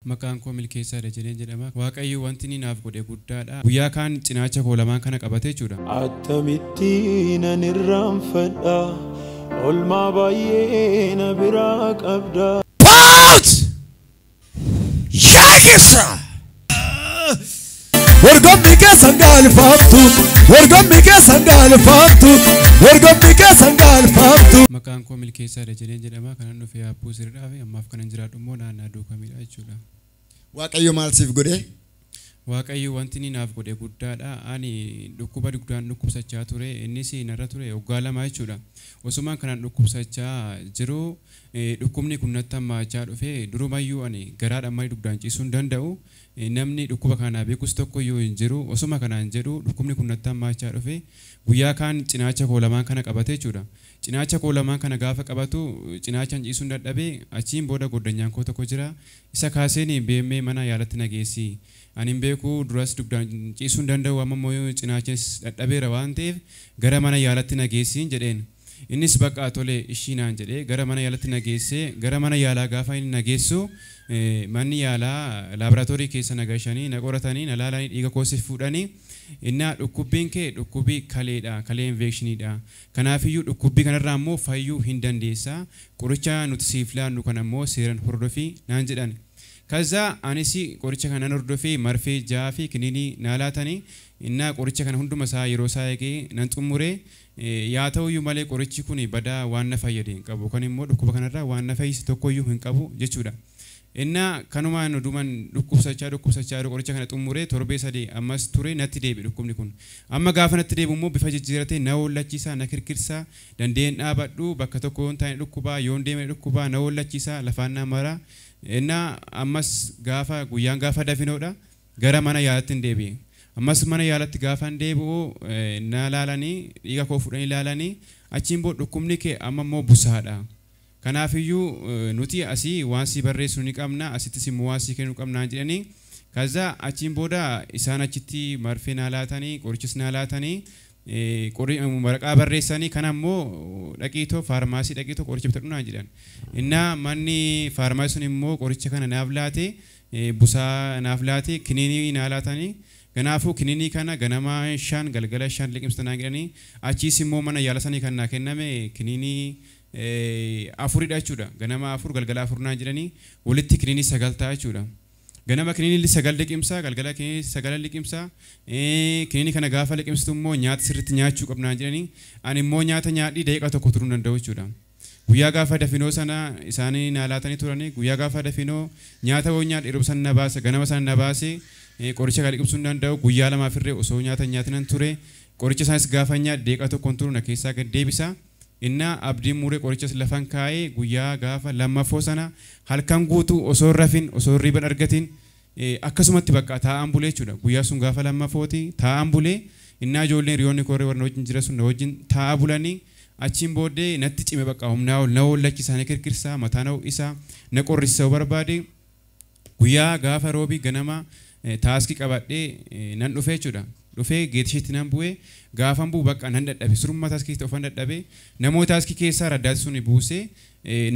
Maqaan koo Milkeessaa Dajaneen jedhama. Waaqayyo wanti inni naaf godhe guddaadha. Guyyaa kaan cinaacha koo lamaan kana qabatee jechuudha. Attamitti nan irraanfadha olmaa baay'ee na biraa qabda. Paut! Yaagessa! Wargommi keessan gaalfaamtu, wargommi keessan gaalfaamtu, wargommi keessan gaalfaamtu. Maqaan koo Milkeessaa Dajaneen jedhama. Kanan dhufee Abbuu Sirriidhaa fi ammaaf kanan jiraadhu immoo naannaa Duukamiidha jechuudha. Waaqayyo maal siif godhe? Waaqayyo wanti inni naaf godhe guddaadha. Ani dhukkuba dugdaan dhukkubsachaa ture. Innis narra ture waggaa lama jechuudha. Osumaan kanan dhukkubsachaa jiru dhukkubni kun natti hammaachaa dhufe durumayyuu ani garaadhaan malee dugdaan ciisuu hin danda'u. Namni dhukkuba kana beekus tokko iyyuu hin jiru. Osuma kanaan jedhu dhukkubni kun natti hammaachaa dhufe guyyaa kaan cinaacha koo lamaan kana qabate jechuudha. Cinaacha koo lamaan kana gaafa qabatu cinaachaan ciisuu hin dadhabee achiin booda goddanyaan koo tokko jira. Isa kaaseen beemee mana yaalatti nageessi. Ani hin beeku duras dugdaan ciisuu hin danda'u amma immoo cinaachas dadhabeera waan ta'eef gara mana yaalatti nageessiin jedheen. Innis bakka tole ishiinaan jedhee gara mana yaalatti nageessee gara mana yaalaa gaafa inni nageessu manni yaalaa laaboraatoorii keessa nagashanii na qoratanii na laalanii dhiiga koosif fuudhanii innaa dhukkubbiin kee dhukkubii kaleedha kalee infeekshiniidha. Kanaafiyyuu dhukkubbii kanarraa immoo fayyuu hin dandeessa. Qoricha nuti siif laannu kana immoo seeraan hordofii naan jedhan. Kaza anisi qoricha kana hordofee marfee jaa fi kiniinii na laatanii innaa qoricha kana hunduma isaa yeroo isaa eegee nan xumuree yaa ta'uyyuu malee qorichi kun badaa waan na fayyade hin qabu kan immoo dhukkuba kanarraa waan na fayyise tokkoyyuu hin qabu jechuudha. Innaa kanumaan dhuman dhukkubsachaa qoricha kana xumuree torbee sadii ammas ture natti deebi dhukkubni kun. Amma gaafa natti deebi immoo bifa jijjiiratee na ollachiisaa na kirkirsaa dandeen dhaabadhu bakka tokko yoon taa'e dhukkubaa yoon deeme dhukkubaa na ollachiisaa lafaan na maraa. Innaa ammas gaafa guyyaan gaafa dafinoodha gara mana yaalaatti hin deebi'e. Ammas mana yaalatti gaafa hin deebi'u na laalanii dhiiga koo fudhanii laalanii achiin booda dhukkubni kee amma immoo busaadha. Kanaafiyyuu nuti asii waan si barreessu ni qabna asittis immoo waan si kennu qabna jedhanii kaza achiin booda isaan achitti marfee na laatanii qorichis na laatanii maraqaa barreessanii kana immoo dhaqiitoo faarmaasii dhaqiitoo qoricha bitadhu naan jedhan. Innaa manni faarmaasii sun immoo qoricha kana naaf laate busaa naaf laate kiniinii na laatanii kanaafuu kiniinii kana ganama 5 galgala 5 liqimsa naan jedhanii achiis immoo mana yaala sanii kan naa kenname kiniinii 4 jechuudha. Ganama 4 galgala 4 naan jedhanii walitti kiniinii 9 ta'a jechuudha. Ganama kiniinii 9 liqimsa galgala kiniinii 9 liqimsa kiniinii kana gaafa liqimsitu immoo nyaata sirriitti nyaachuu qabnaa jedhanii ani immoo nyaata nyaadhii daqiiqaa tokko turuu danda'u jechuudha. Guyyaa gaafa dafinoo sana isaanii na laatanii turanii guyyaa gaafa dafinoo nyaata woo nyaadhi yeroo sana na baase ganama sana na baase qoricha kan liqimsuu hin danda'u guyyaa lamaaf irree osoo nyaata nyaatinan ture qoricha isaanis gaafa nyaadhi daqiiqaa tokkoon turu na keessaa gad deebisa. Innaa abdiin muree qorichas lafan kaa'ee guyyaa gaafa lammaffoo sana halkan guutuu osoo rafin osoo riban argatin akkasumatti bakka taa'an bulee jechuudha. Guyyaa sun gaafa lammaffooti taa'an bulee innaa ijoolleen hiriyoonni kooree warra wajjin jira sun na wajjin taa'aa bulanii achiin booddee natti cime bakka humnaa ol na ollachiisaa na kirkirsaa mataa na ho'isaa na qorrisiisuu barbaade guyyaa gaafa roobii ganama taaskii qabadhee nan dhufee jechuudha. Dhufee geetisheetti nan bu'ee gaafan bu'u bakka nan dadhabe surummaa taaskii ofan dadhabe namoota taaskii keessaa raddaati suni buusee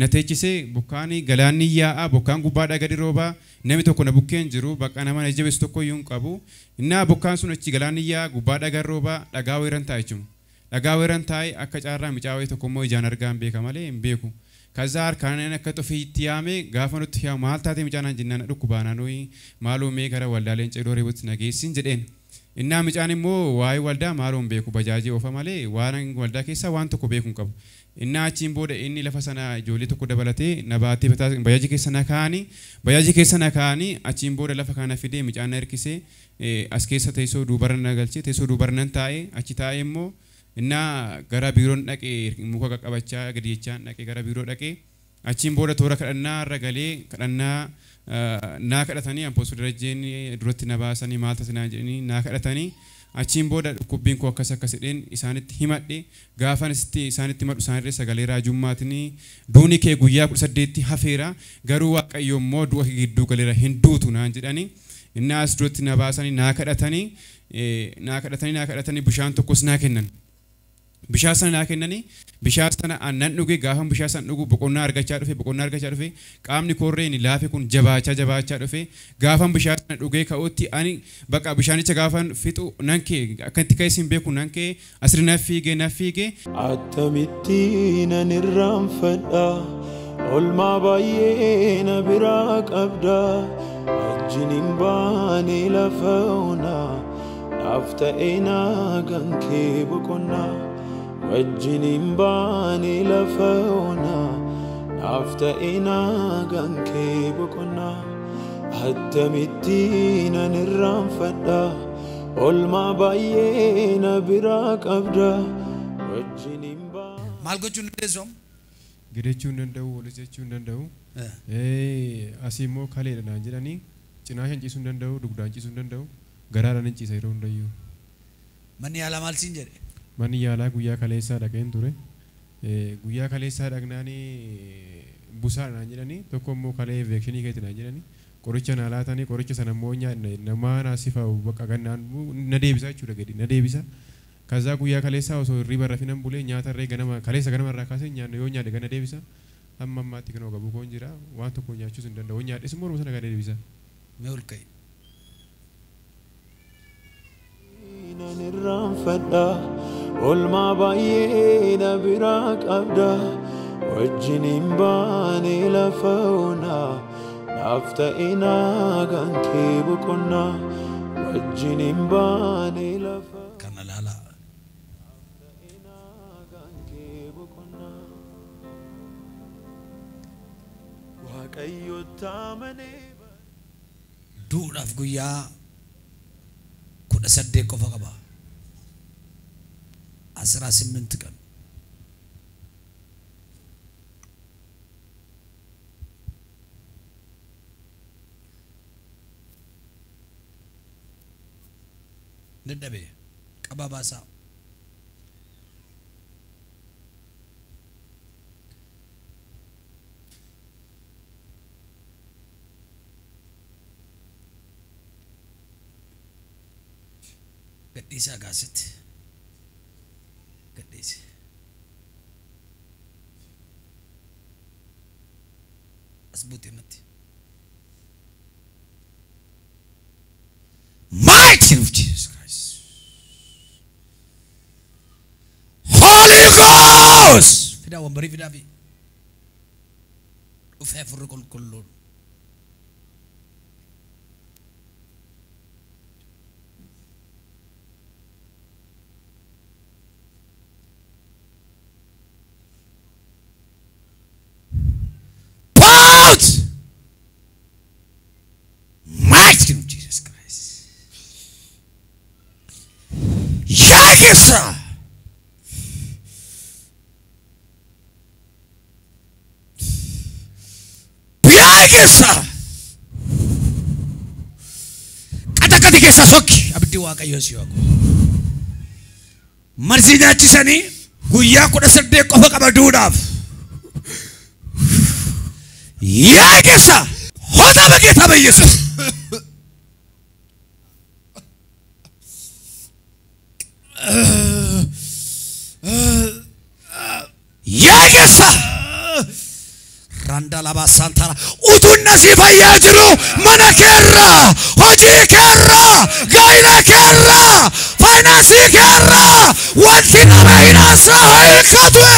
na teechisee bokkaan galaanni yaa'aa bokkaan gubbaadhaa gadi roobaa namni tokko na bukkeen jiru bakka nama na jabeessu tokko iyyuu hin qabu. Innaa bokkaan sun achi galaanni yaa'aa gubbaadhaa gadi roobaa dhagaa weeran taa'e jechuudha. Dhagaa weeran taa'e akka caarraa micaawee tokko immoo ijaan argaa hin beeka malee hin beeku. Kaza harkaan akka xofiitti yaame gaafa nutti yaa maal taatee micaanaan jennaan dhukkubaanaa nuyi maaloo mee gara waldaaleen ceedoo reebutti nageessin jedheen. Innaa micaan immoo waa'ee waldaa maaloo hin beeku bajaajii oofa malee waan waldaa keessaa waan tokko beeku hin qabu. Innaa achiin booda inni lafa sana ijoollee tokko dabalatee na baatee bajaajii keessa na kaa'anii achiin booda lafa kana fidee micaan na hirkisee as keessa teessoo duubarra na galchee teessoo duubarra nan taa'ee achi taa'ee immoo innaa gara biiroon dhaqee muka qaqqabachaa gadi jechaan dhaqee gara biiroo dhaqee achiin booda toora kadhannaa irra galee kadhannaa naa kadhatanii ampoosuu darajeen duratti na baasanii maal tasinaa jedhanii naa kadhatanii achiin booda dhukkubbiin koo akkas jedheen isaanitti himadhe gaafan isaanitti himadhu isaanirree sagalee raajummaatiin duuni kee guyyaa 18 hafeera garuu waaqayyo immoo du'a gidduu galeera hin duutu naan jedhanii innaa as duratti na baasanii naa kadhatanii bishaan tokkos naa kennan. bishaan sana naa kennanii bishaan sana aannan dhugee gaafa bishaan sana dhugu boqonnaa argachaa dhufe qaamni koorreen laafe kun jabaachaa dhufe gaafa bishaan sana dhugee ka'utti ani bakka bishaanicha gaafa fixu nan kee akkantti ka'eessin beeku nan kee asirri naaf fiigee attamitti nan irraanfadha olmaa baay'ee na biraa qabda wajjin hin baane lafa onaa naaf ta'ee naagan kee boqonnaa wajjin hin baane lafa onaa naaf ta'ee naagan kee boqonnaa attamitti nan irraanfadha olmaa baay'ee na biraa qabda wajjin hin baane maal gochuun dandeessu gidechuun danda'u walis jechuun danda'u asii immoo kaleedha naan jedhanii cinaa ciisuun danda'u dugdaan ciisuun danda'u garaadhaan hin ciisa yeroo hundayyuu manni yaalaa maal siin jedhe manni yaalaa guyyaa kaleessaa dhaqeen ture guyyaa kaleessaa dhaqnaanii busaadhaan jedhanii tokko immoo kalee infekshinii keetti naan jedhanii qoricha naa laatanii qoricha sana immoo nyaadne namaa naasifa bakka gannaan na deebisa jechuudha gadi na deebisa kazaa guyyaa kaleessaa osoo hirriba rafinan bulee nyaatarree kaleessa ganama irraa kaasee nyaanne yoo nyaadhe gana deebisa amma ammaatti kan ogabu koon jira waan tokko nyaachuus hin danda'u nyaadhes immoo sana gana deebisa mee ol ka'i nan irraanfadha olmaa baay'ee na biraa qabda wajjin hin baane lafa onaa naaf ta'ee naagan kee boqonnaa wajjin hin baane lafa kana laalaa duudhaaf guyyaa 18 qofa qaba 18 kan dadhabe qabaa baasaa gadhiisaa gaasitti gadhiisi as buutee matti mighty of Jesus Christ Holy Ghost fidaa wambarii fidaa fi dhufee furri qulqulluun Yakisa Yakisa Kata kesa soki abdi waaqayyo si wako marsi nyaachisanii guyyaa 18 qofa qabaduudhaaf Yakisa hota bageta bayyesus Yakisa Randa laba santara utunna si fayyajiru mana kerra hoji kerra gaina kerra finance kerra wanti nama hinasa hoikatwe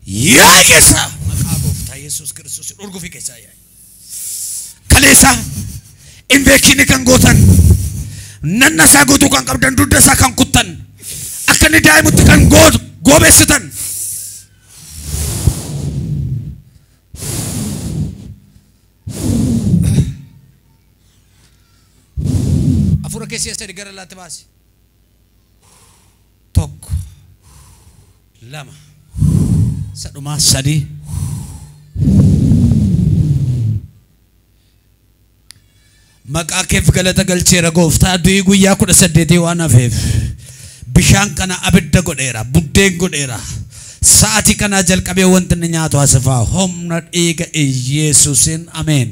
Yakisa makabofta Yesus Kristus urgufi keessa yaay kaleessa infekshinii kan gootan nanna isaa gootuu kan qabdan dudda isaa kan kuttan akka inni daa'imutti kan goobeessitan afura keessa sadi gara laatti baasi tokko lama saduma sadi maqaa keef galata galcheera gooftaa du'i guyyaa 18 waan hafeef bishaan kana abidda godheera buddeen godheera saati kana jalqabee wanti inni nyaatu asifaa humna dhiiga Yesuusin ameen.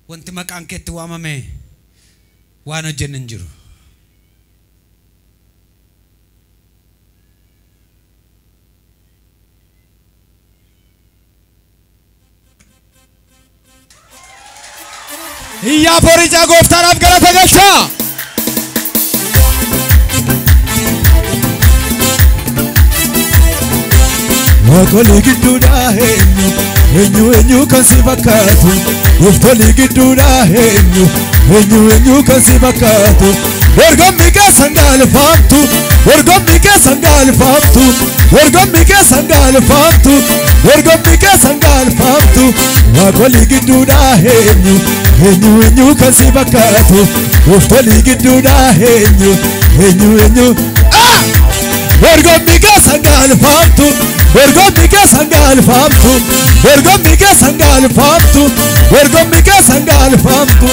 Wanti maqaan keetti waamame waan hojjennu hin jiru. Iyyaa Fooricaa gooftaadhaaf galata galchaa. Wakoli gidduudha eenyu kan si fakkaatu. Wakoli gidduudha eenyu kan si fakkaatu. Dorgommii keessan gaalfaamtu dorgommii keessan gaalfaamtu dorgommii keessan gaalfaamtu dorgommii keessan gaalfaamtu. Wakoli gidduudha eenyu kan si fakkaatu. Wakoli gidduudha eenyu dorgommii keessan gaalfaamtu dorgommii keessan gaalfaamtu dorgommii keessan gaalfaamtu dorgommii keessan gaalfaamtu.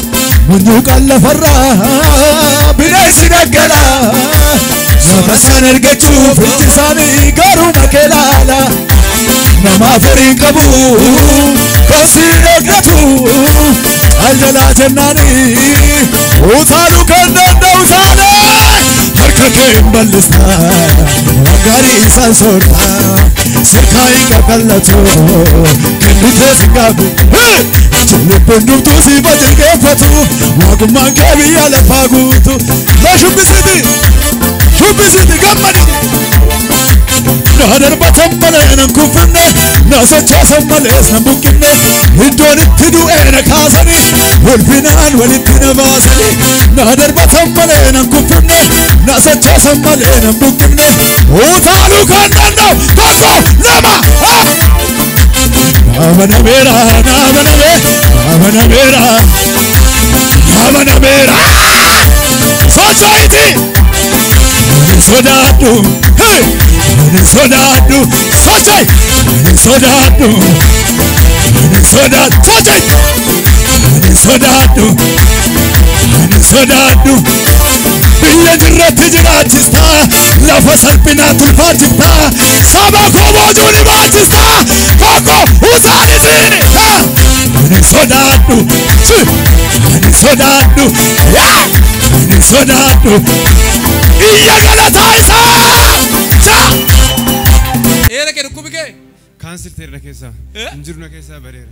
Munyuuqaan lafarraa bineensi dhaggalaa nama isaan argachuuf iji isaanii garuu makee laala. Namaaf horii qabu kan si eeggatu aljalaa jennaanii utaaluu kan danda'u taane harka kee hin bal'istaa gaarii isaan soortaa sirkaa hin qaqallatu kennitee si gaagu lubbuun dhuftuu si bajilgeeffatu waaqummaan kee biyya lafaa guutu. Na shubbisiti gammadi na darbatan malee nan kuffinne na sochoosan malee san buqqinne iddoon itti du'ee na kaasanii ulfinaan walitti na baasanii na darbatan malee nan kuffinne na sochoosan malee nan buqqinne utaaluu kan danda'u tokko lama Namanamera Sochaiti Sodadu Hey Sodadu Sochai Sodadu Sodadu Sochai Sodadu Biyya jirratti jiraachista lafa salphinaa tulfaachifta saba koo boojuun baachista kokko usaanisiini ani sodaadhu ani sodaadhu iyya galataa isaa Eera ke dhukkubi kee Kaansil teerra keessaa injiruna keessaa bareera.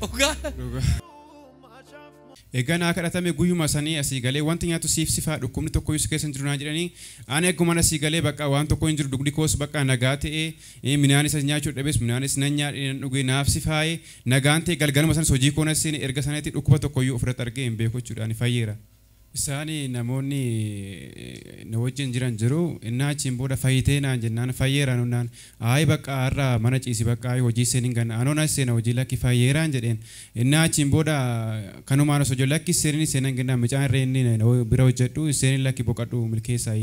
Egaa naa kadhatame guyyuma sanii asii galee wanti nyaatu siif sifaa dhukkubni tokko iyyuu keessa hin jiru naa jedhanii ani egguma asii galee bakka waan tokko hin jiru dugdi koos bakka nagaa ta'ee midhaan isa nyaachuu dhabes midhaan isa nyaadhee dhugee naaf sifaayee nagaan ta'e galgaluma sanas hojii koona seen erga sanaatti dhukkuba tokko iyyuu ofirratti argee hin beeku jechuudha ani fayyeera. Isaanii namoonni na wajjin jiran jiru innaa achiin booda fayyitee naan jennaan fayyeera naan ayi bakka har'a mana ciisi bakka ayi hojii seen hin ganna anoon as seena hojii lakki fayyeeraan jedheen innaa achiin booda kanumaan osoo hojii lakki seenin seenan gennaan micaan irreen bira hojjedhu seenin lakki boqadhu milkeessaa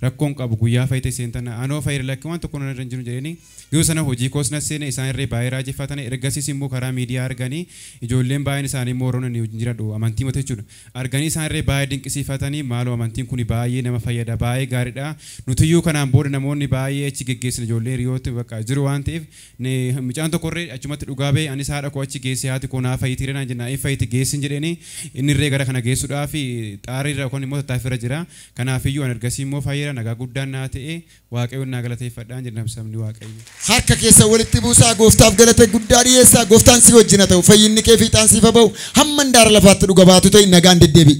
rakkoon qabu guyyaa fayyitee seentan anoo fayyira lakki waan tokko irra hin jiru jedhanii yoo sana hojii koosna seene isaan irree baay'ee raajeffatan ergasiis immoo karaa miidiyaa arganii ijoolleen baay'een isaanii mooroon ni jiradhu amantii mata jechuudha arganii isaan irree baay'ee dinqisiifatanii maaloo amantiin kun baay'ee nama fayyada baay'ee gaariidha nutiyyuu kanaan booda namoonni baay'ee achi geggeessan ijoollee hiriyooti bakka jiru waan ta'eef micaan tokkorree achumatti dhugaa ba'e anis haadha koo achi geessee haati koo naa fayyitiire naan jennaa fayyiti geessin jedheenii inni irree gara kana geessuudhaaf xaarii irra yookaan immoo tattaafirra jira kanaafiyyuu an ergasii immoo fayyira nagaa guddaan naa ta'e waaqayyoon naa galateeffadhaan jenna sabni waaqayyo. Harka keessa walitti buusaa gooftaaf galata guddaa dhiyeessaa gooftaan si wajjin haa ta'u fayyinni kee fiixaan siif haa ba'u hamma handaara lafaatti dhuga baatu ta'e nagaan deddeebi'i.